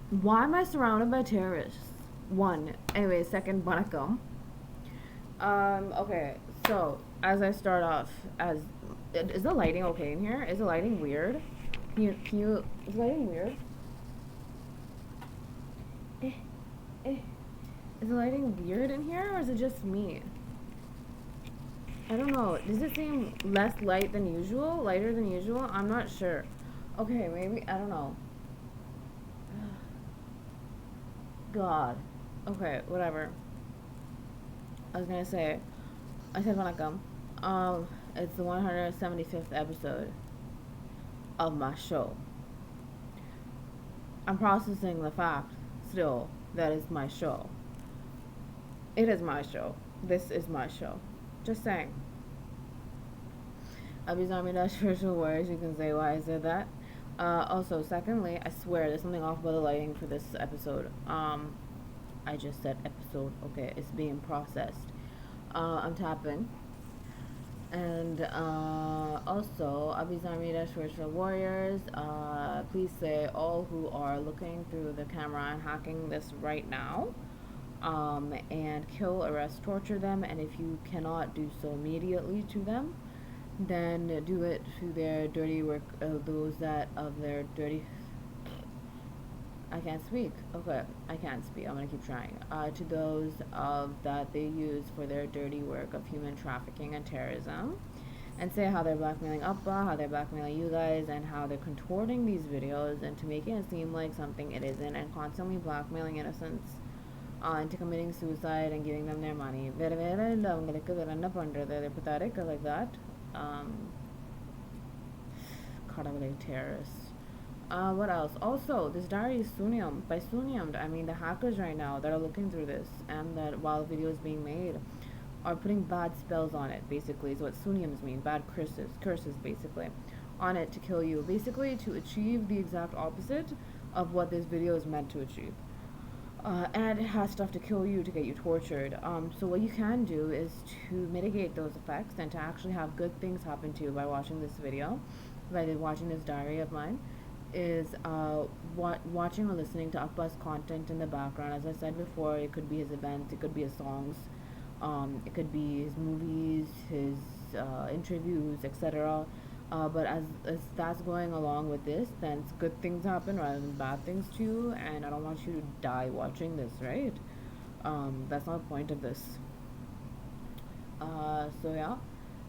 Why am I surrounded by terrorists? One. Anyway, second, vanakkam. Okay, so as I start off, as is the lighting okay in here? Is the lighting weird? Is the lighting weird? Eh, eh. Is the lighting weird in here, or is it just me? I don't know. Does it seem less light than usual? Lighter than usual? I'm not sure. Okay, maybe, I don't know. God. Okay, whatever. I was gonna say, I said vanakkam. It's the 175th episode of my show. I'm processing the fact still that it's my show. It is my show. This is my show. Just saying. Abizami dash virtual words, you can say why I said that. Also, secondly, I swear there's something off about the lighting for this episode. I just said episode. Okay, it's being processed. I'm tapping. And also, Abizami dash virtual warriors, please say all who are looking through the camera and hacking this right now. And kill, arrest, torture them, and if you cannot do so immediately to them, then do it to their dirty work, those that of their dirty. I can't speak. Okay, I can't speak. I'm gonna keep trying. To those of that they use for their dirty work of human trafficking and terrorism, and say how they're blackmailing Appa, how they're blackmailing you guys, and how they're contorting these videos and to making it seem like something it isn't, and constantly blackmailing innocents into committing suicide and giving them their money. They're pathetic like that. Terrorists. What else? Also, this diary is sunniyamed. By sunniyamed, I mean the hackers right now that are looking through this and that while the video is being made are putting bad spells on it, basically, is what sunniyames mean. Bad curses, basically, on it to kill you. Basically, to achieve the exact opposite of what this video is meant to achieve. And it has stuff to kill you, to get you tortured. So what you can do is to mitigate those effects and to actually have good things happen to you by watching this video, by watching this diary of mine, is watching or listening to Appa's content in the background. As I said before, it could be his events, it could be his songs, it could be his movies, his interviews, etc. But as that's going along with this, then good things happen rather than bad things to you, and I don't want you to die watching this, right? That's not the point of this. So yeah.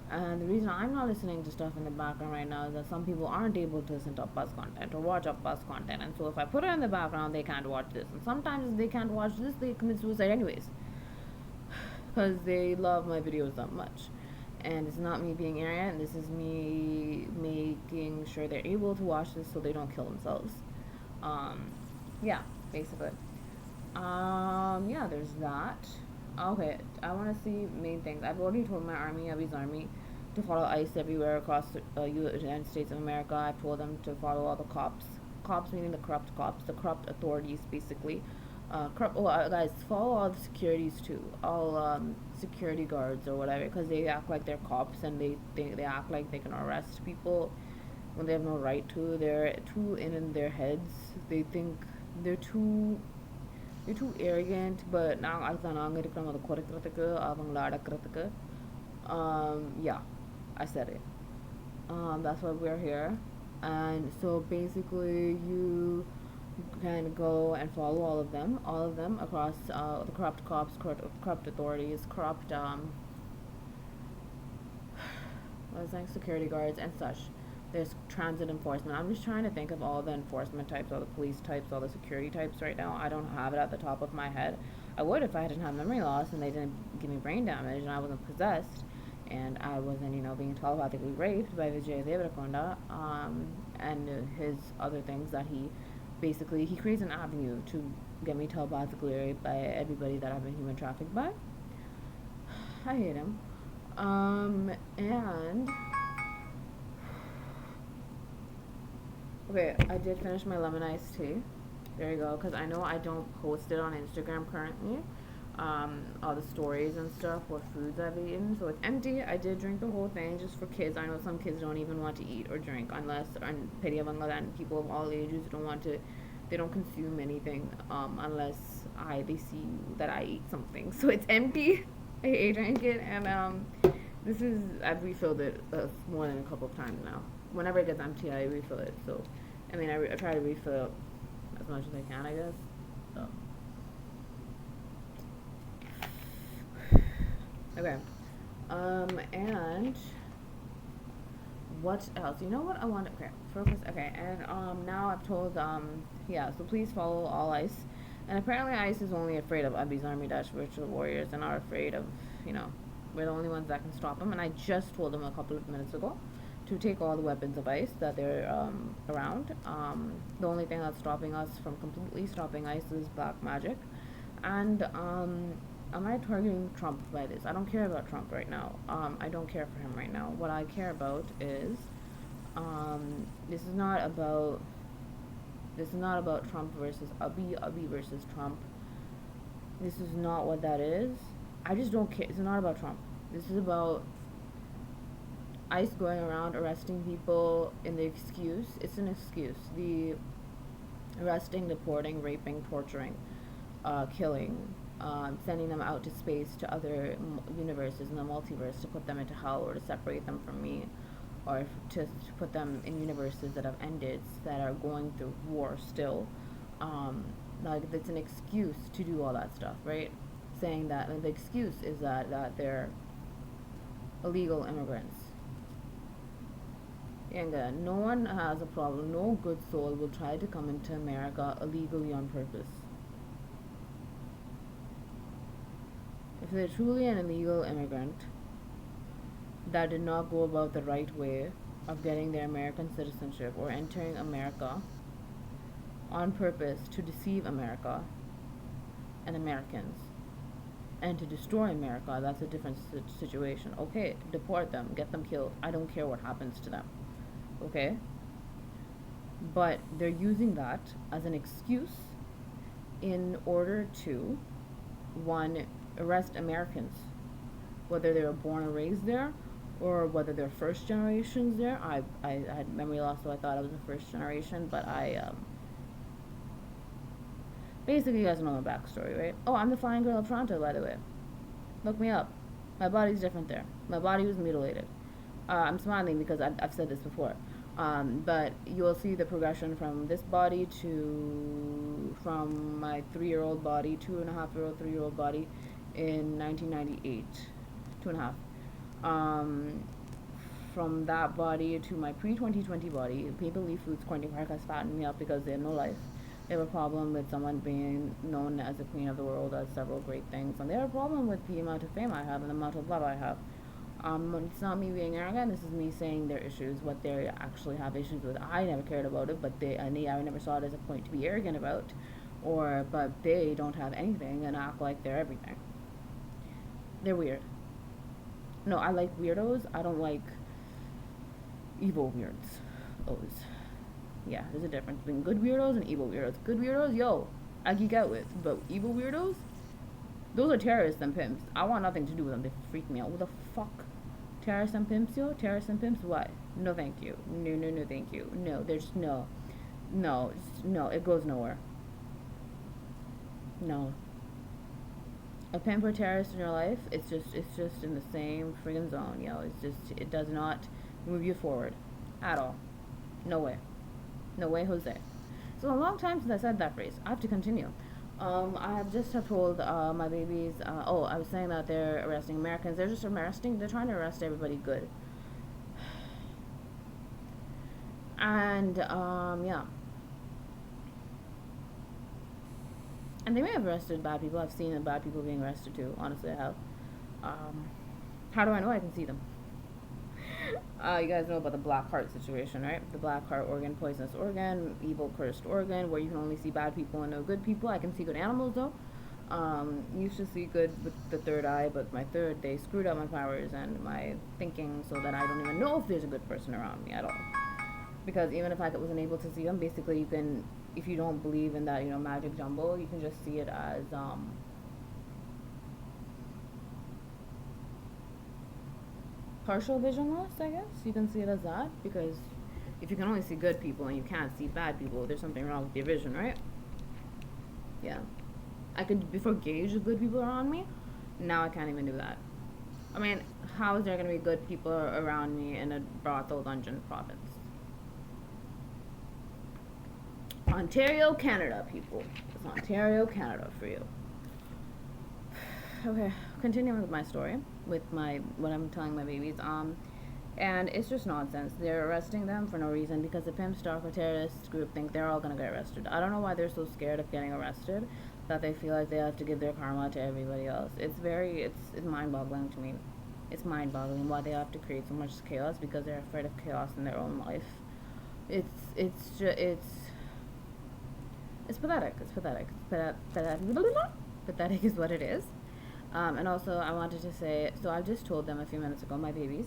And the reason I'm not listening to stuff in the background right now is that some people aren't able to listen to Upbuzz content or watch Upbuzz content, and so if I put it in the background, they can't watch this. And sometimes if they can't watch this, they commit suicide anyways, because they love my videos that much. And it's not me being arrogant. This is me making sure they're able to watch this so they don't kill themselves. Yeah, basically. Yeah, there's that. Okay, I want to see main things. I've already told my army, Abby's army, to follow ICE everywhere across the United States of America. I've told them to follow all the cops. Cops meaning the corrupt authorities, basically. Guys, follow all the securities too. All security guards or whatever, because they act like they're cops and they act like they can arrest people when they have no right to. They're too in their heads. They think they're too arrogant, but now yeah, I said it. That's why we're here. And so basically you can go and follow all of them across the corrupt cops, corrupt authorities, corrupt what was I saying, security guards and such. There's transit enforcement. I'm just trying to think of all the enforcement types, all the police types, all the security types right now. I don't have it at the top of my head. I would if I didn't have memory loss and they didn't give me brain damage and I wasn't possessed and I wasn't, being telepathically raped by Vijay Devarakonda, and his other things that he creates an avenue to get me telepathically raped by everybody that I've been human trafficked by. I hate him. And okay, I did finish my lemon iced tea. There you go, because I know I don't post it on Instagram currently. All the stories and stuff, what foods I've eaten. So it's empty. I did drink the whole thing just for kids. I know some kids don't even want to eat or drink unless, and pity of and people of all ages don't want to They don't consume anything unless they see that I eat something. So it's empty. I drank it, and this is I've refilled it more than a couple of times now. Whenever it gets empty, I refill it. So, I mean, I try to refill as much as I can, I guess. So. Okay. And what else? You know what I want? Okay, focus. Okay, and now I've told yeah. So please follow all ICE. And apparently ICE is only afraid of Abi's Army Dash virtual warriors and not afraid of, you know, we're the only ones that can stop them. And I just told them a couple of minutes ago to take all the weapons of ICE that they're around. The only thing that's stopping us from completely stopping ICE is black magic. And am I targeting Trump by this? I don't care about Trump right now. I don't care for him right now. What I care about is this is not about Trump versus Abi versus Trump. This is not what that is. I just don't care. It's not about Trump. This is about ICE going around arresting people in the excuse. It's an excuse. The arresting, deporting, raping, torturing, killing, sending them out to space to other universes in the multiverse to put them into hell or to separate them from me, or to put them in universes that have ended, that are going through war still. Like, it's an excuse to do all that stuff, right? Saying that, and the excuse is that they're illegal immigrants. And no one has a problem. No good soul will try to come into America illegally on purpose. If they're truly an illegal immigrant that did not go about the right way of getting their American citizenship or entering America on purpose to deceive America and Americans and to destroy America, that's a different situation. Okay, deport them, get them killed. I don't care what happens to them. Okay? But they're using that as an excuse in order to, one, arrest Americans, whether they were born and raised there or whether they're first generations there. I had memory loss, so I thought I was a first generation, but basically, you guys know my backstory, right? Oh, I'm the flying girl of Toronto, by the way. Look me up. My body's different there. My body was mutilated. I'm smiling because I've said this before. But you'll see the progression from this body from my 3-year-old body, 2.5-year-old, 3-year-old body in 1998. 2.5. From that body to my pre-2020 body, Maple Leaf Foods Quarantine Park has fattened me up because they have no life. They have a problem with someone being known as the queen of the world, as several great things. And they have a problem with the amount of fame I have and the amount of love I have. It's not me being arrogant. This is me saying their issues, what they actually have issues with. I never cared about it, but I never saw it as a point to be arrogant about. But they don't have anything and act like they're everything. They're weird. No, I like weirdos. I don't like evil weirds. Those. Yeah, there's a difference between good weirdos and evil weirdos. Good weirdos, yo, I geek out with. But evil weirdos, those are terrorists and pimps. I want nothing to do with them. They freak me out. What the fuck? Terrorists and pimps, yo? Terrorists and pimps? Why? No, thank you. No, thank you. No, there's no. No, it goes nowhere. No. A pimp or terrorist in your life, it's just in the same friggin' zone, yo. It does not move you forward. At all. No way. No way, Jose. So a long time since I said that phrase. I have to continue. I have just told my babies. I was saying that they're arresting Americans. They're just arresting. They're trying to arrest everybody good. And yeah. And they may have arrested bad people. I've seen bad people being arrested too. Honestly, I have. How do I know? I can see them. You guys know about the black heart situation, right? The black heart organ, poisonous organ, evil cursed organ, where you can only see bad people and no good people. I can see good animals though. Used to see good with the third eye, but my third, they screwed up my powers and my thinking so that I don't even know if there's a good person around me at all. Because even if I wasn't able to see them, basically you can, if you don't believe in that, magic jumbo, you can just see it as partial vision loss, I guess. You can see it as that, because If you can only see good people and you can't see bad people, there's something wrong with your vision, right? Yeah. I could before gauge the good people around me. Now I can't even do that. I mean, how is there going to be good people around me in a brothel dungeon province? Ontario, Canada, people. It's Ontario, Canada for you. Okay, continuing with my story, with what I'm telling my babies. And it's just nonsense. They're arresting them for no reason because the pimp, stalker, terrorist group think they're all gonna get arrested. I don't know why they're so scared of getting arrested that they feel like they have to give their karma to everybody else. It's mind-boggling to me. It's mind-boggling why they have to create so much chaos because they're afraid of chaos in their own life. It's pathetic. It's pathetic. Pathetic is what it is. And also, I wanted to say, so I just told them a few minutes ago, my babies,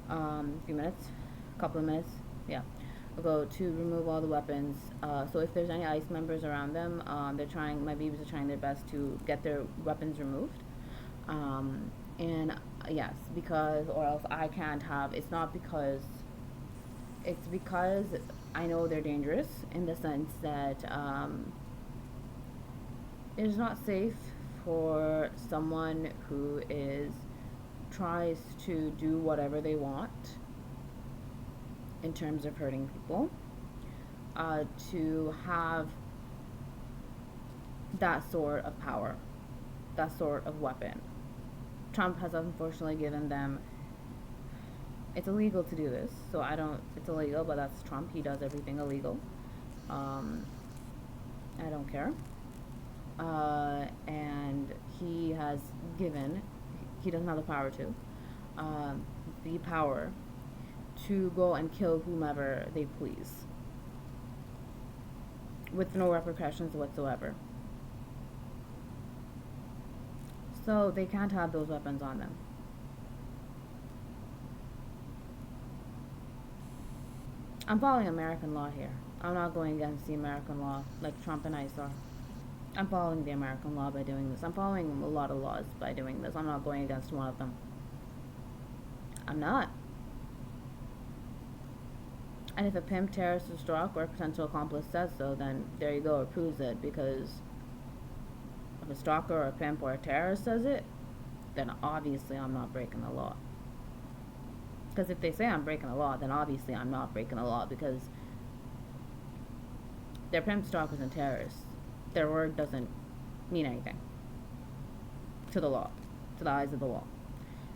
couple of minutes, yeah, ago, to remove all the weapons. So if there's any ICE members around them, my babies are trying their best to get their weapons removed. And yes, because, or else I can't have, it's because I know they're dangerous in the sense that it's not safe for someone who tries to do whatever they want in terms of hurting people to have that sort of power, that sort of weapon. Trump has unfortunately given them, it's illegal to do this, so it's illegal, but that's Trump. He does everything illegal. I don't care. And he doesn't have the power the power to go and kill whomever they please with no repercussions whatsoever. So they can't have those weapons on them. I'm following American law here. I'm not going against the American law like Trump and ICE are. I'm following the American law by doing this. I'm following a lot of laws by doing this. I'm not going against one of them. I'm not. And if a pimp, terrorist, or stalker, or potential accomplice says so, then there you go, it proves it. Because if a stalker or a pimp or a terrorist says it, then obviously I'm not breaking the law. Because if they say I'm breaking the law, then obviously I'm not breaking the law because they're pimp, stalkers, and terrorists. Their word doesn't mean anything to the law, to the eyes of the law.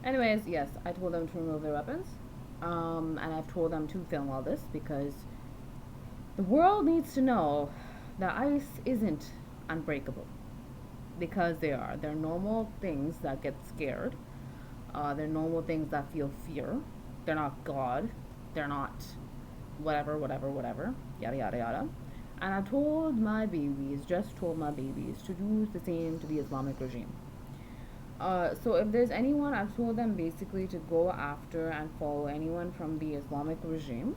Anyways, yes, I told them to remove their weapons. And I've told them to film all this because the world needs to know that ICE isn't unbreakable. Because they are. They're normal things that get scared. They're normal things that feel fear. They're not God. They're not whatever, yada, yada, yada. And I told my babies to do the same to the Islamic regime. So if there's anyone, I've told them basically to go after and follow anyone from the Islamic regime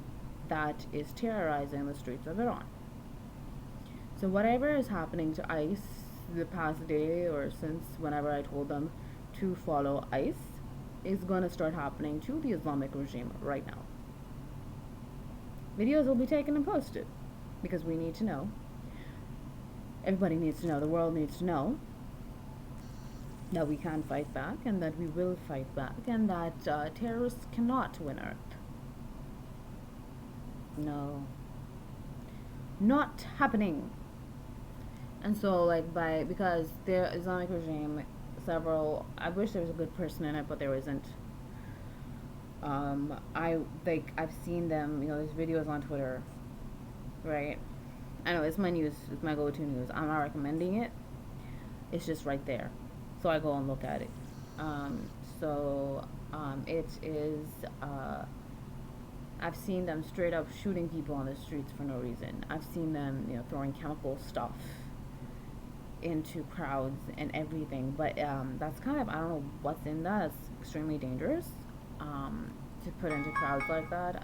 that is terrorizing the streets of Iran. So whatever is happening to ICE the past day or since whenever I told them to follow ICE is going to start happening to the Islamic regime right now. Videos will be taken and posted because we need to know. Everybody needs to know. The world needs to know that we can fight back and that we will fight back and that terrorists cannot win Earth. No. Not happening. And so, because the Islamic regime, I wish there was a good person in it, but there isn't. I've seen them, there's videos on Twitter, right? I know, it's my news, it's my go-to news. I'm not recommending it. It's just right there. So I go and look at it. It is, I've seen them straight up shooting people on the streets for no reason. I've seen them, throwing chemical stuff into crowds and everything. But that's kind of, I don't know what's in that. It's extremely dangerous to put into crowds like that.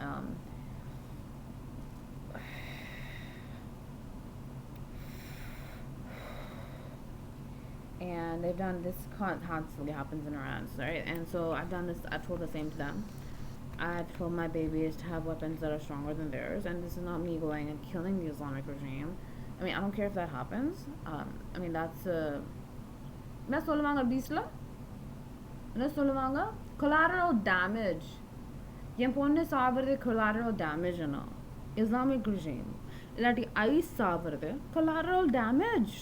And they've done this constantly happens in Iran, right? And so I've told the same to them. I'd kill my babies to have weapons that are stronger than theirs, and this is not me going and killing the Islamic regime. I mean, I don't care if that happens. I mean, என்ன சொல்லுவாங்க பீஸ்ல என்ன சொல்லுவாங்க collateral damage. என் பொண்ணு சாவறது collateral damage னா Islamic regime இல்லாட்டி ice சாவறது collateral damage.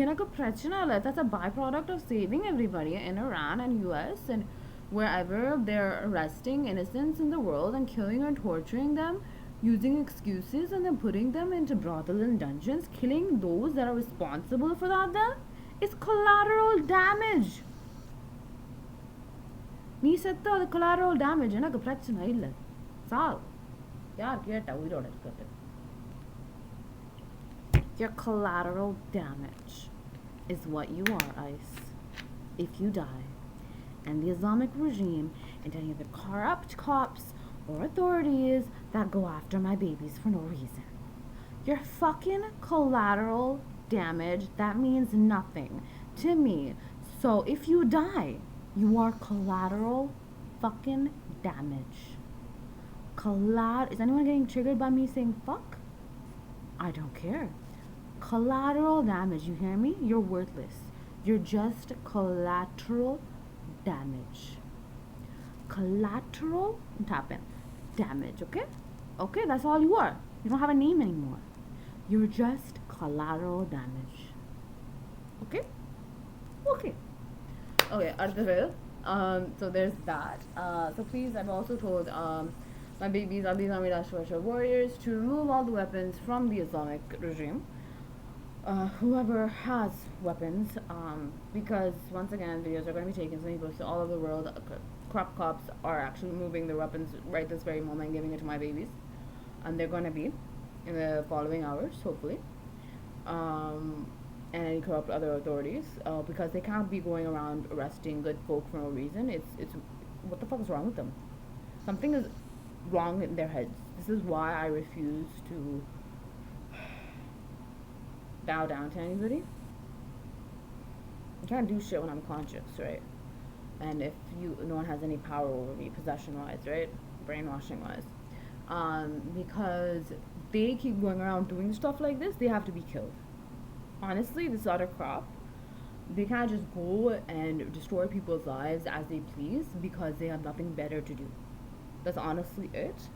எனக்கு பிரச்சனை இல்லை. That's a byproduct of saving everybody in Iran and US and wherever they're arresting innocents in the world and killing and torturing them using excuses and then putting them into brothel and dungeons, killing those that are responsible for that then is collateral damage. நீ செத்த அது collateral damage. எனக்கு பிரச்சனை இல்லை. சாவு. யார் கேட்டா உயிரோட இருக்கிறது? Your collateral damage is what you are, ICE. If you die, and the Islamic regime and any of the corrupt cops or authorities that go after my babies for no reason, you're fucking collateral damage. That means nothing to me. So if you die, you are collateral fucking damage. Is anyone getting triggered by me saying fuck? I don't care. Collateral damage, you hear me? You're worthless. You're just collateral damage. Collateral damage, okay? Okay, that's all you are. You don't have a name anymore. You're just collateral damage. Okay? Okay. Okay, Arthur. So there's that. So please, I've also told my babies, I'll be warriors, to remove all the weapons from the Islamic regime. Whoever has weapons, because once again, videos are going to be taken, so you go to all over the world. Crop cops are actually moving their weapons right this very moment, giving it to my babies, and they're going to be in the following hours, hopefully. And any corrupt other authorities, because they can't be going around arresting good folk for no reason. It's what the fuck is wrong with them? Something is wrong in their heads. This is why I refuse to bow down to anybody. I can't do shit when I'm conscious, right? And if no one has any power over me, possession-wise, right? Brainwashing-wise. Because they keep going around doing stuff like this, they have to be killed. Honestly, this other crop, they can't just go and destroy people's lives as they please because they have nothing better to do. That's honestly it.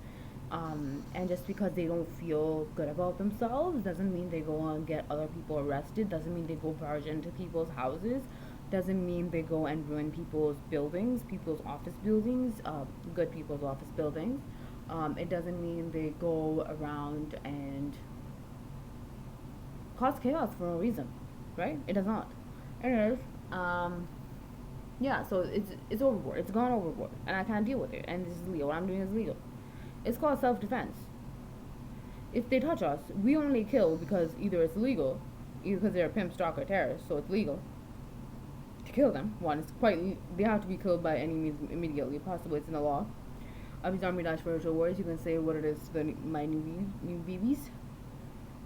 And just because they don't feel good about themselves doesn't mean they go and get other people arrested, doesn't mean they go barge into people's houses, doesn't mean they go and ruin people's buildings, people's office buildings, good people's office buildings. It doesn't mean they go around and cause chaos for no reason, right? It does not. Anyways, yeah, so it's overboard. It's gone overboard, and I can't deal with it. And this is legal. What I'm doing is legal. It's called self-defense. If they touch us, we only kill because either it's legal, either because they're a pimp, stalker, terrorist, so it's legal to kill them. One, they have to be killed by any means immediately. Possibly it's in the law. Abhi's Army Dash Virtual Wars. You can say what it is to my new babies.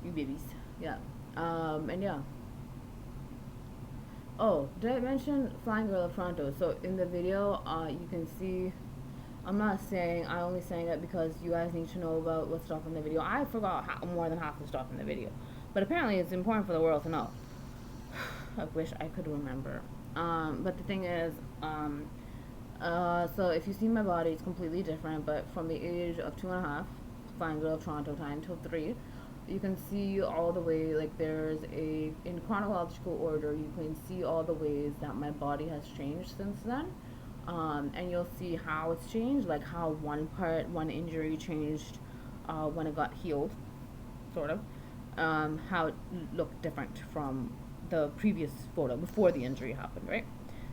New babies. Yeah. And yeah. Oh, did I mention Flying Girl of Toronto? So in the video, you can see. I'm only saying it because you guys need to know about what's stuff in the video. I forgot more than half the stuff in the video. But apparently it's important for the world to know. I wish I could remember. But the thing is, so if you see my body, it's completely different. But from the age of 2.5, Fine Girl of Toronto time, till 3, you can see all the way, like there's in chronological order, you can see all the ways that my body has changed since then. And you'll see how it's changed, like how one injury changed when it got healed, sort of. How it looked different from the previous photo before the injury happened, right?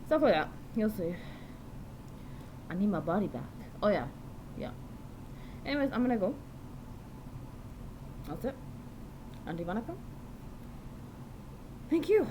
Stuff like that. You'll see. I need my body back. Oh yeah, yeah. Anyways, I'm gonna go. That's it. Andy Vanaka. Thank you.